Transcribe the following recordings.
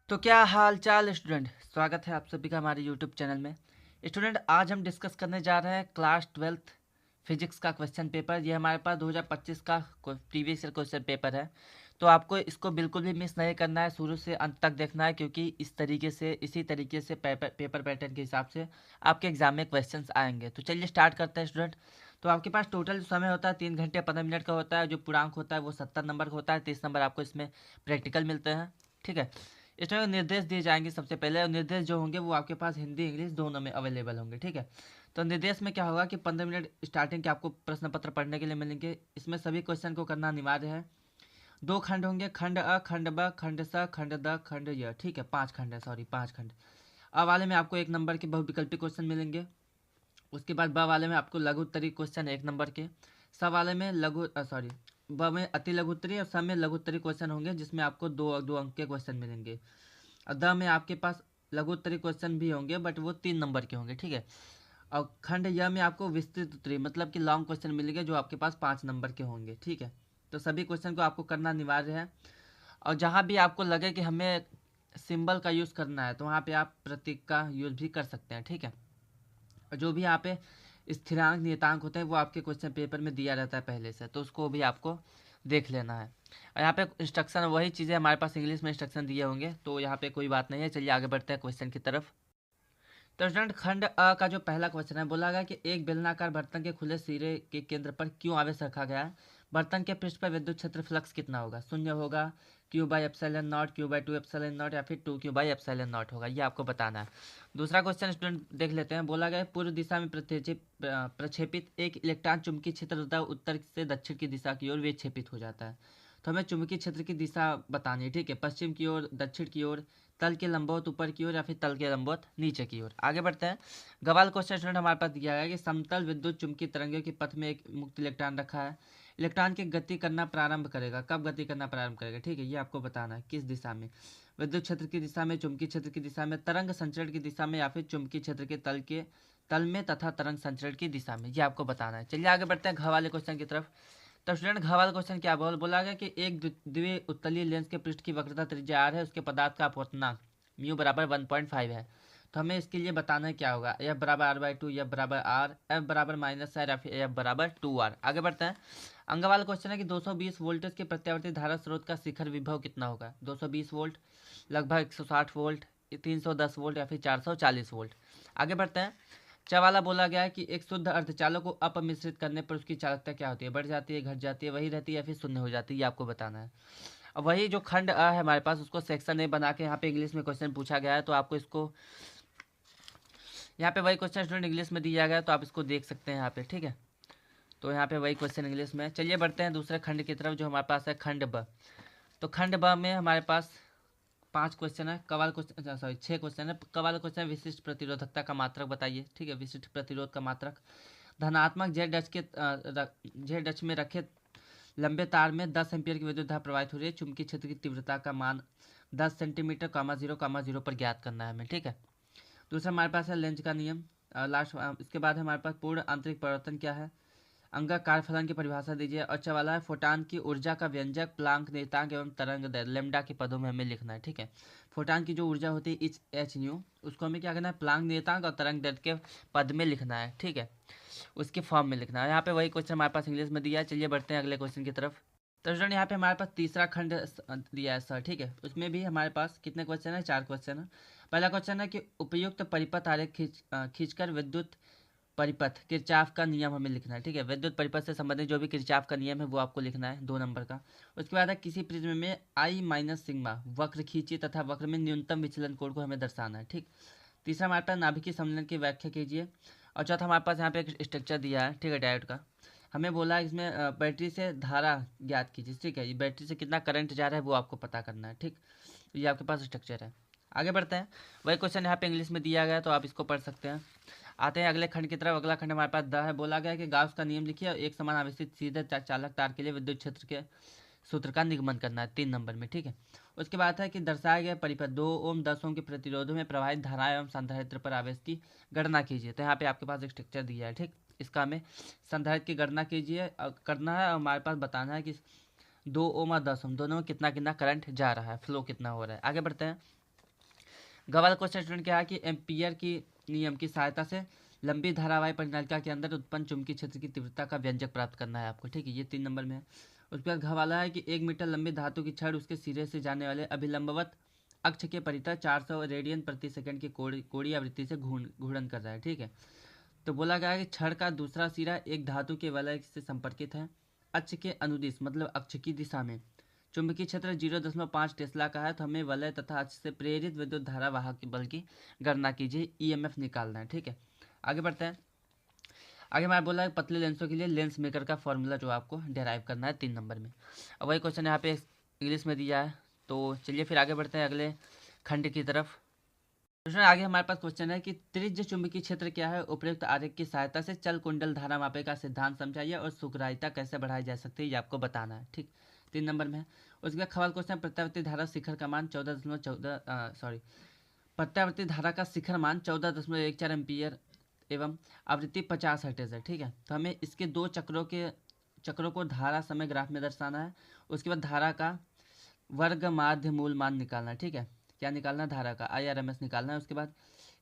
तो क्या हाल चाल स्टूडेंट, स्वागत है आप सभी का हमारे यूट्यूब चैनल में। स्टूडेंट, आज हम डिस्कस करने जा रहे हैं क्लास 12th फिजिक्स का क्वेश्चन पेपर। ये हमारे पास 2025 का प्रीवियस ईयर क्वेश्चन पेपर है। तो आपको इसको बिल्कुल भी मिस नहीं करना है, शुरू से अंत तक देखना है, क्योंकि इसी तरीके से पेपर पैटर्न के हिसाब से आपके एग्जाम में क्वेश्चंस आएंगे। तो चलिए स्टार्ट करते हैं स्टूडेंट। तो आपके पास टोटल समय होता है 3 घंटे 15 मिनट का होता है। जो पूर्णांक होता है वो 70 नंबर का होता है। 30 नंबर आपको इसमें प्रैक्टिकल मिलते हैं। ठीक है। इसमें निर्देश दिए जाएंगे सबसे पहले, और निर्देश जो होंगे वो आपके पास हिंदी इंग्लिश दोनों में अवेलेबल होंगे। ठीक है। तो निर्देश में क्या होगा कि 15 मिनट स्टार्टिंग के आपको प्रश्न पत्र पढ़ने के लिए मिलेंगे। इसमें सभी क्वेश्चन को करना अनिवार्य है। 2 खंड होंगे, खंड अ, खंड ब, खंड स, खंड द, खंड य। ठीक है, 5 खंड है, सॉरी 5 खंड। अ वाले में आपको 1 नंबर के बहुविकल्पी क्वेश्चन मिलेंगे। उसके बाद ब वाले में आपको लघु उत्तरीय क्वेश्चन 1 नंबर के। स वाले में ब में अति लघु उत्तरीय और स में लघु उत्तरीय क्वेश्चन होंगे, जिसमें आपको दो दो अंक के क्वेश्चन मिलेंगे। और द में आपके पास लघु उत्तरीय क्वेश्चन भी होंगे, बट वो 3 नंबर के होंगे। ठीक है। और खंड य में आपको विस्तृत उत्तरीय मतलब कि लॉन्ग क्वेश्चन मिलेंगे, जो आपके पास 5 नंबर के होंगे। ठीक है। तो सभी क्वेश्चन को आपको करना अनिवार्य है। और जहाँ भी आपको लगे कि हमें सिंबल का यूज़ करना है, तो वहाँ पे आप प्रतीक का यूज़ भी कर सकते हैं। ठीक है। और जो भी यहाँ पे स्थिरांक नियतांक होते हैं वो आपके क्वेश्चन पेपर में दिया रहता है पहले से, तो उसको भी आपको देख लेना है। और यहाँ पे इंस्ट्रक्शन वही चीज़ें हमारे पास इंग्लिश में इंस्ट्रक्शन दिए होंगे, तो यहाँ पे कोई बात नहीं है। चलिए आगे बढ़ते हैं क्वेश्चन की तरफ। तो स्टूडेंट, खंड अ का जो पहला क्वेश्चन है, बोला गया कि एक बेलनाकार बर्तन के खुले सिरे के केंद्र पर क्यों आवेश रखा गया है। बर्तन के पृष्ठ पर विद्युत क्षेत्र फ्लक्स कितना होगा। शून्य होगा, Q by epsilon not, Q by 2 epsilon not, या फिर 2 क्यू बाई एप्सिलॉन नॉट होगा। ये आपको बताना है। दूसरा क्वेश्चन स्टूडेंट देख लेते हैं। बोला गया है पूर्व दिशा में प्रक्षेपित एक इलेक्ट्रॉन चुंबकीय क्षेत्र तथा उत्तर से दक्षिण की दिशा की ओर विक्षेपित हो जाता है। तो हमें चुंबकीय क्षेत्र की दिशा बतानी है। ठीक है। पश्चिम की ओर, दक्षिण की ओर, तल के लंबवत ऊपर की ओर, या फिर तल के लंबवत नीचे की ओर। आगे बढ़ते हैं। गवाल क्वेश्चन स्टूडेंट हमारे पास दिया गया है कि समतल विद्युत चुंबकीय तरंगों के पथ में एक मुक्त इलेक्ट्रॉन रखा है। इलेक्ट्रॉन की गति करना प्रारंभ करेगा। कब गति करना प्रारंभ करेगा? ठीक है, ये आपको बताना है। किस दिशा में? विद्युत क्षेत्र की दिशा में, चुंबकीय क्षेत्र की दिशा में, तरंग संचरण की दिशा में, या फिर चुंबकीय क्षेत्र के तल में तथा तरंग संचरण की दिशा में। ये आपको बताना है। चलिए आगे बढ़ते हैं घ वाले क्वेश्चन की तरफ। तो स्टूडेंट, घ वाला क्वेश्चन क्या बोला गया कि एक द्वितीय उत्तलीय लेंस के पृष्ठ की वक्रता त्रिज्या r है, उसके पदार्थ का अपवर्तनांक म्यू बराबर 1.5 है। तो हमें इसके लिए बताना है क्या होगा। एफ बराबर r/2, एफ बराबर आर, एफ बराबर -r, या फिर एफ बराबर 2r। आगे बढ़ते हैं। अंग वाला क्वेश्चन है कि 220 वोल्टेज के प्रत्यावर्ती धारा स्रोत का शिखर विभव कितना होगा। 220 वोल्ट, लगभग 160 वोल्ट, 310 वोल्ट, या फिर 440 वोल्ट। आगे बढ़ते हैं। च वाला बोला गया है कि एक शुद्ध अर्धचालक को अपमिश्रित करने पर उसकी चालकता क्या होती है। बढ़ जाती है, घट जाती है, वही रहती है, या फिर शून्य हो जाती है। ये आपको बताना है। अब वही जो खंड अ है हमारे पास, उसको सेक्शन ए बना के यहाँ पे इंग्लिश में क्वेश्चन पूछा गया है, तो आपको इसको यहाँ पे वही क्वेश्चन स्टूडेंट इंग्लिश में दिया गया है, तो आप इसको देख सकते हैं यहाँ पे। ठीक है। तो यहाँ पे वही क्वेश्चन इंग्लिश में। चलिए बढ़ते हैं दूसरे खंड की तरफ, जो हमारे पास है खंड ब। तो खंड ब में हमारे पास 5 क्वेश्चन है। कवाल क्वेश्चन, सॉरी 6 क्वेश्चन है। कवाल क्वेश्चन विशिष्ट प्रतिरोधकता का मात्रक बताइए। ठीक है, विशिष्ट प्रतिरोध का मात्रक। धनात्मक जेड अक्ष में रखे लंबे तार में 10 एम्पियर की विद्युत धारा प्रवाहित हो रही है। चुंबकीय क्षेत्र की तीव्रता का मान 10 सेंटीमीटर, 0,0 पर ज्ञात करना है हमें। ठीक है। दूसरा हमारे पास है लेंज का नियम। लास्ट इसके बाद हमारे पास पूर्ण आंतरिक परिवर्तन क्या है। अंगक कार्यफलन की परिभाषा दीजिए। अच्छा वाला है फोटान की ऊर्जा का व्यंजक, प्लांक नियतांक एवं तरंग दैर्ध्य लेमडा के पदों में हमें लिखना है। ठीक है। फोटान की जो ऊर्जा होती है एच न्यू, उसको हमें क्या करना है, प्लांक नियतांक और तरंग दैर्ध्य के पद में लिखना है। ठीक है, उसके फॉर्म में लिखना है। यहाँ पे वही क्वेश्चन हमारे पास इंग्लिश में दिया है। चलिए बढ़ते हैं अगले क्वेश्चन की तरफ। तो स्टूडेंट, यहाँ पे हमारे पास तीसरा खंड दिया है सर। ठीक है, उसमें भी हमारे पास कितने क्वेश्चन है? 4 क्वेश्चन है। पहला क्वेश्चन है कि उपयुक्त परिपथ आरेख खींचकर विद्युत परिपथ किरचाफ का नियम हमें लिखना है। ठीक है, विद्युत परिपथ से संबंधित जो भी किरचाफ का नियम है वो आपको लिखना है, 2 नंबर का। उसके बाद है किसी प्रिज्म में आई माइनस सिग्मा वक्र खींचिए तथा वक्र में न्यूनतम विचलन कोण को हमें दर्शाना है। ठीक। तीसरा हमारे पास नाभिकीय सम्मेलन की व्याख्या कीजिए। और चौथा हमारे पास यहाँ पे एक स्ट्रक्चर दिया है। ठीक है, डायोड का। हमें बोला है इसमें बैटरी से धारा ज्ञात कीजिए। ठीक है, ये बैटरी से कितना करंट जा रहा है वो आपको पता करना है। ठीक, ये आपके पास स्ट्रक्चर है। आगे बढ़ते हैं। वही क्वेश्चन यहाँ पे इंग्लिश में दिया गया है, तो आप इसको पढ़ सकते हैं। आते हैं अगले खंड की तरफ। अगला खंड हमारे पास द है। बोला गया है कि गाउस का नियम लिखिए और एक समान आवेशित सीधे चालक तार के लिए विद्युत क्षेत्र के सूत्र का निगमन करना है, 3 नंबर में। ठीक है। उसके बाद है कि दर्शाए गए परिपथ 2 ओम 10 ओम के प्रतिरोधों में प्रवाहित धारा एवं संधारित्र पर आवेश की गणना कीजिए। तो यहाँ पे आपके पास एक स्ट्रक्चर दिया है। ठीक, इसका हमें संधारित्र की गणना कीजिए करना है, और हमारे पास बताना है कि 2 ओम और 10 ओम दोनों में कितना कितना करंट जा रहा है, फ्लो कितना हो रहा है। आगे बढ़ते हैं। गवाल क्वेश्चन स्टूडेंट क्या है कि एम्पियर की नियम की सहायता से लंबी धारावाही परिनालिका के अंदर उत्पन्न चुंबकीय क्षेत्र की तीव्रता का व्यंजक प्राप्त करना है आपको, ठीक है। ये 3 नंबर में है। उसके बाद घवाला है कि 1 मीटर लंबी धातु की छड़ उसके सिरे से जाने वाले अभिलंबवत अक्ष के परितः 400 रेडियन प्रति सेकंड की कोणीय आवृत्ति से घूर्णन कर रहा है, ठीक है। तो बोला गया है कि छड़ का दूसरा सिरा एक धातु के वलय से संपर्कित है। अक्ष के अनुदिश मतलब अक्ष की दिशा में चुंबकीय क्षेत्र 0.5 टेस्ला का है। तो हमें वलय तथा अक्ष से प्रेरित विद्युत धारा वाहक बल की गणना कीजिए, ईएमएफ निकालना है, ठीक है। आगे बढ़ते हैं। आगे मैं बोला है पतले लेंसों के लिए लेंस मेकर का फॉर्मूला जो आपको डेराइव करना है 3 नंबर में। अब वही क्वेश्चन यहाँ पे इंग्लिश में दिया है। तो चलिए फिर आगे बढ़ते हैं अगले खंड की तरफ। प्रश्न आगे हमारे पास क्वेश्चन है कि त्रिज्य चुंबकीय क्षेत्र क्या है, उपयुक्त आरेख की सहायता से चल कुंडल धारा मापे का सिद्धांत समझाइए और सुग्राह्यता कैसे बढ़ाई जा सकती है, ये आपको बताना है, ठीक। 3 नंबर में है। उसके बाद खवाल क्वेश्चन प्रत्यावर्ती धारा शिखर का मान 14.14 प्रत्यावर्ती धारा का शिखर मान 14.14 एम्पियर एवं आवृत्ति 50 हर्ट्ज है, ठीक है। तो हमें इसके 2 चक्रों को धारा समय ग्राफ में दर्शाना है। उसके बाद धारा का वर्ग माध्य मूल मान निकालना है, ठीक है। क्या निकालना है, धारा का IRMS निकालना है। उसके बाद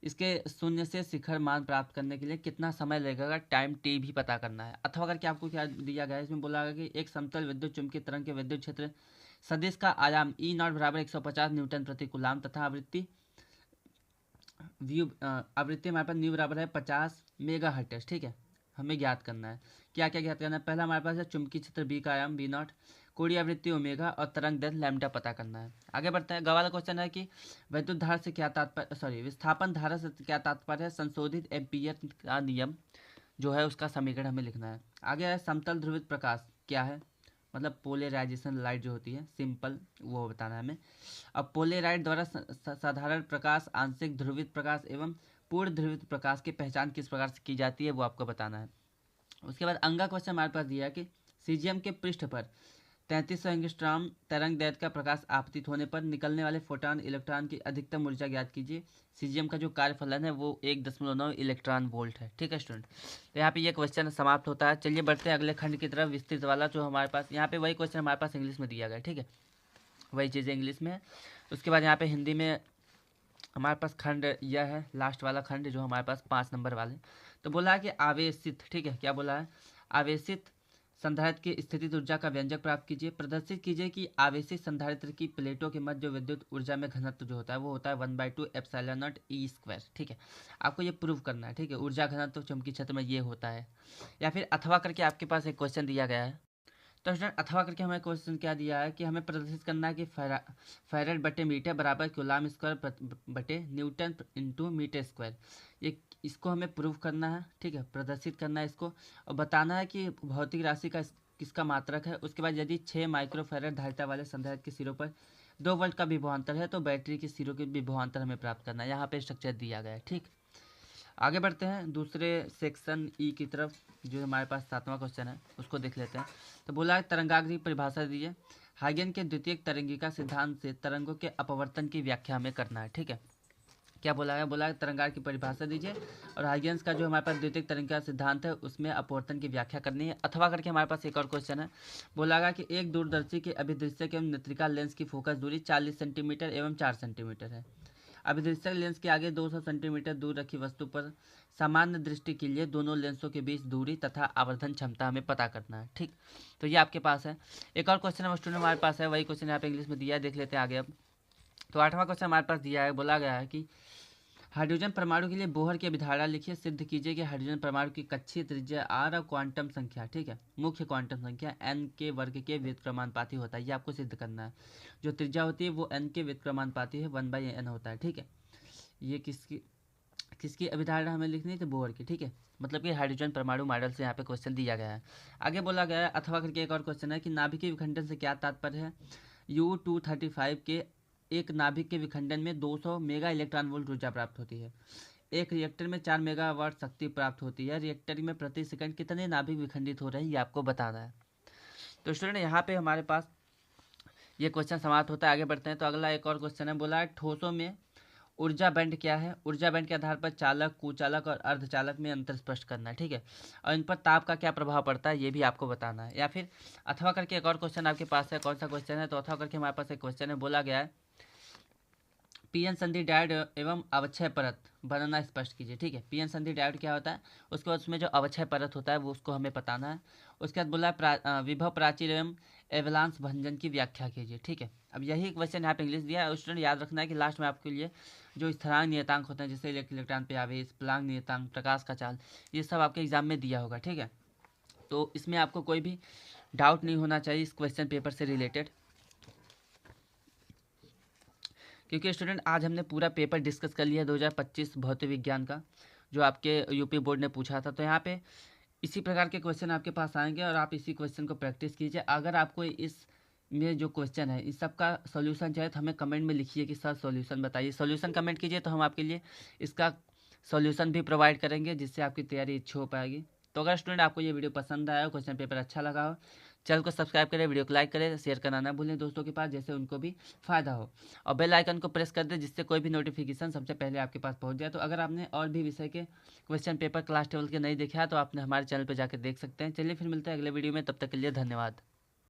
इसके शून्य से शिखर मान प्राप्त करने के लिए कितना समय लगेगा, टाइम टी भी पता करना है। अथवा करके आपको क्या दिया गया है, इसमें बोला गया कि एक समतल विद्युत चुम्बकीय तरंग के विद्युत क्षेत्र सदिश का आयाम E0 बराबर 150 न्यूटन प्रति कूलाम तथा आवृत्ति हमारे पास न्यू बराबर है 50 मेगा हर्ट्ज, ठीक है। हमें ज्ञात करना है, क्या क्या ज्ञात करना है। पहला हमारे पास है चुंबकीय क्षेत्र बी का आयाम V0, कोणीय आवृत्ति ओमेगा और तरंग दैर्ध्य लैम्डा पता करना है। आगे बढ़ते हैं। वाला क्वेश्चन है कि विद्युत धारा से क्या तात्पर्य विस्थापन धारा से क्या तात्पर्य है, संशोधित एम्पीयर का नियम जो है उसका समीकरण हमें लिखना है। आगे है समतल ध्रुवित प्रकाश क्या है, मतलब पोलराइजेशन लाइट जो होती है सिंपल, वो बताना है हमें। अब पोलराइट द्वारा साधारण प्रकाश, आंशिक ध्रुवित प्रकाश एवं पूर्ण ध्रुवित प्रकाश की पहचान किस प्रकार से की जाती है वो आपको बताना है। उसके बाद अंगा क्वेश्चन हमारे पास दिया है कि सीजियम के पृष्ठ पर 3300 एंगस्ट्रॉम तरंग दैर्ध्य का प्रकाश आपतित होने पर निकलने वाले फोटॉन इलेक्ट्रॉन की अधिकतम ऊर्जा ज्ञात कीजिए। सीजियम का जो कार्यफलन है वो 1.9 इलेक्ट्रॉन वोल्ट है, ठीक है स्टूडेंट। तो यहाँ पे ये क्वेश्चन समाप्त होता है। चलिए बढ़ते हैं अगले खंड की तरफ, विस्तृत वाला जो हमारे पास यहाँ पे वही क्वेश्चन हमारे पास इंग्लिश में दिया गया है, ठीक है। वही चीज़ें इंग्लिश में है। उसके बाद यहाँ पे हिंदी में हमारे पास खंड यह है लास्ट वाला खंड जो हमारे पास 5 नंबर वाले। तो बोला है कि आवेशित, ठीक है, क्या बोला है, आवेशित संधारित्र की स्थितिज ऊर्जा का व्यंजक प्राप्त कीजिए। प्रदर्शित कीजिए कि आवेशित संधारित्र की प्लेटों के मध्य जो विद्युत ऊर्जा में घनत्व जो होता है वो होता है 1/2 एप्सिलॉन नॉट E², ठीक है। आपको ये प्रूव करना है, ठीक है। ऊर्जा घनत्व चुंबकीय क्षेत्र में ये होता है। या फिर अथवा करके आपके पास एक क्वेश्चन दिया गया है। तो स्टूडेंट अथवा करके हमें क्वेश्चन क्या दिया है कि हमें प्रदर्शित करना है कि फैराड बटे मीटर बराबर कूलाम स्क्वायर बटे न्यूटन इंटू मीटर स्क्वायर। ये इसको हमें प्रूव करना है, ठीक है, प्रदर्शित करना है इसको, और बताना है कि भौतिक राशि का किसका मात्रक है। उसके बाद यदि 6 माइक्रोफैराड धारिता वाले संधारित्र के सिरों पर 2 वोल्ट का विभवांतर है तो बैटरी के सिरों के विभवांतर हमें प्राप्त करना है। यहाँ पे स्ट्रक्चर दिया गया है, ठीक। आगे बढ़ते हैं दूसरे सेक्शन ई की तरफ, जो हमारे पास 7वां क्वेश्चन है उसको देख लेते हैं। तो बोला है तरंगाग्र की परिभाषा दीजिए। हाइगन के द्वितीयक तरंगिका सिद्धांत से तरंगों के अपवर्तन की व्याख्या हमें करना है, ठीक है। क्या बोला है, बोला है तरंगाग्र की परिभाषा दीजिए और हाइगन्स का जो हमारे पास द्वितीयक तरंगिका सिद्धांत है उसमें अपवर्तन की व्याख्या करनी है। अथवा करके हमारे पास एक और क्वेश्चन है। बोला गया कि एक दूरदर्शी के अभिदृश्यक एवं नेत्रिका लेंस की फोकस दूरी 40 सेंटीमीटर एवं 4 सेंटीमीटर है। अभिदृश्यक लेंस के आगे 200 सेंटीमीटर दूर रखी वस्तु पर सामान्य दृष्टि के लिए दोनों लेंसों के बीच दूरी तथा आवर्धन क्षमता हमें पता करना है, ठीक। तो ये आपके पास है। एक और क्वेश्चन स्टूडेंट हमारे पास है, वही क्वेश्चन यहाँ पे इंग्लिश में दिया है, देख लेते हैं आगे अब। तो 8वां क्वेश्चन हमारे पास दिया है, बोला गया है कि हाइड्रोजन परमाणु के लिए बोहर की अभिधारणा लिखिए। सिद्ध कीजिए कि हाइड्रोजन परमाणु की कक्षीय त्रिज्या r और क्वांटम संख्या, ठीक है, मुख्य क्वांटम संख्या n के वर्ग के व्युत्क्रमानुपाती होता है। ये आपको सिद्ध करना है। जो त्रिज्या होती है वो n के व्युत्क्रमानुपाती है, 1/n होता है, ठीक है। ये किसकी अभिधारणा हमें लिखनी है, तो बोहर की, ठीक है। मतलब कि हाइड्रोजन परमाणु मॉडल से यहाँ पे क्वेश्चन दिया गया है। आगे बोला गया है अथवा करके एक और क्वेश्चन है कि नाभिकीय विखंडन से क्या तात्पर्य है। U-235 के एक नाभिक के विखंडन में 200 मेगा इलेक्ट्रॉन वोल्ट ऊर्जा प्राप्त होती है। एक रिएक्टर में 4 मेगावाट शक्ति प्राप्त होती है। रिएक्टर में प्रति सेकंड कितने नाभिक विखंडित हो रहे हैं ये आपको बताना है। तो स्टूडेंट यहाँ पे हमारे पास ये क्वेश्चन समाप्त होता है। आगे बढ़ते हैं। तो अगला एक और क्वेश्चन है, बोला है ठोसों में ऊर्जा बैंड क्या है। ऊर्जा बैंड के आधार पर चालक, कुचालक और अर्धचालक में अंतर स्पष्ट करना है, ठीक है। और इन पर ताप का क्या प्रभाव पड़ता है ये भी आपको बताना है। या फिर अथवा करके एक और क्वेश्चन आपके पास है, कौन सा क्वेश्चन है, तो अथवा करके हमारे पास एक क्वेश्चन है, बोला गया है पीएन संधि डायोड एवं अवक्षय परत बनाना स्पष्ट कीजिए। ठीक है, पीएन संधि डायोड क्या होता है, उसके बाद उसमें जो अवक्षय परत होता है वो उसको हमें बताना है। उसके बाद बोला है विभव प्राचीर एवं एवलांस भंजन की व्याख्या कीजिए। ठीक है, अब यही क्वेश्चन यहाँ पे इंग्लिश दिया है। स्टूडेंट याद रखना है कि लास्ट में आपके लिए जो स्थिरांक नियतांक होते हैं जैसे इलेक्ट्रॉन पे आवेश, प्लांक नियतांक, प्रकाश का चाल, ये सब आपके एग्जाम में दिया होगा। ठीक है, तो इसमें आपको कोई भी डाउट नहीं होना चाहिए इस क्वेश्चन पेपर से रिलेटेड, क्योंकि स्टूडेंट आज हमने पूरा पेपर डिस्कस कर लिया 2025 भौतिक विज्ञान का, जो आपके यूपी बोर्ड ने पूछा था। तो यहाँ पे इसी प्रकार के क्वेश्चन आपके पास आएंगे और आप इसी क्वेश्चन को प्रैक्टिस कीजिए। अगर आपको इस में जो क्वेश्चन है इस सब का सॉल्यूशन चाहिए तो हमें कमेंट में लिखिए कि सर सॉल्यूशन बताइए। सॉल्यूशन कमेंट कीजिए तो हम आपके लिए इसका सॉल्यूशन भी प्रोवाइड करेंगे, जिससे आपकी तैयारी अच्छी हो पाएगी। तो अगर स्टूडेंट आपको ये वीडियो पसंद आया हो, क्वेश्चन पेपर अच्छा लगा हो, चैनल को सब्सक्राइब करें, वीडियो को लाइक करें, शेयर करना ना भूलें दोस्तों के पास, जैसे उनको भी फ़ायदा हो। और बेल आइकन को प्रेस कर दें जिससे कोई भी नोटिफिकेशन सबसे पहले आपके पास पहुंच जाए। तो अगर आपने और भी विषय के क्वेश्चन पेपर क्लास 12 के नहीं देखा है तो आपने हमारे चैनल पर जाकर देख सकते हैं। चलिए फिर मिलते हैं अगले वीडियो में, तब तक के लिए धन्यवाद।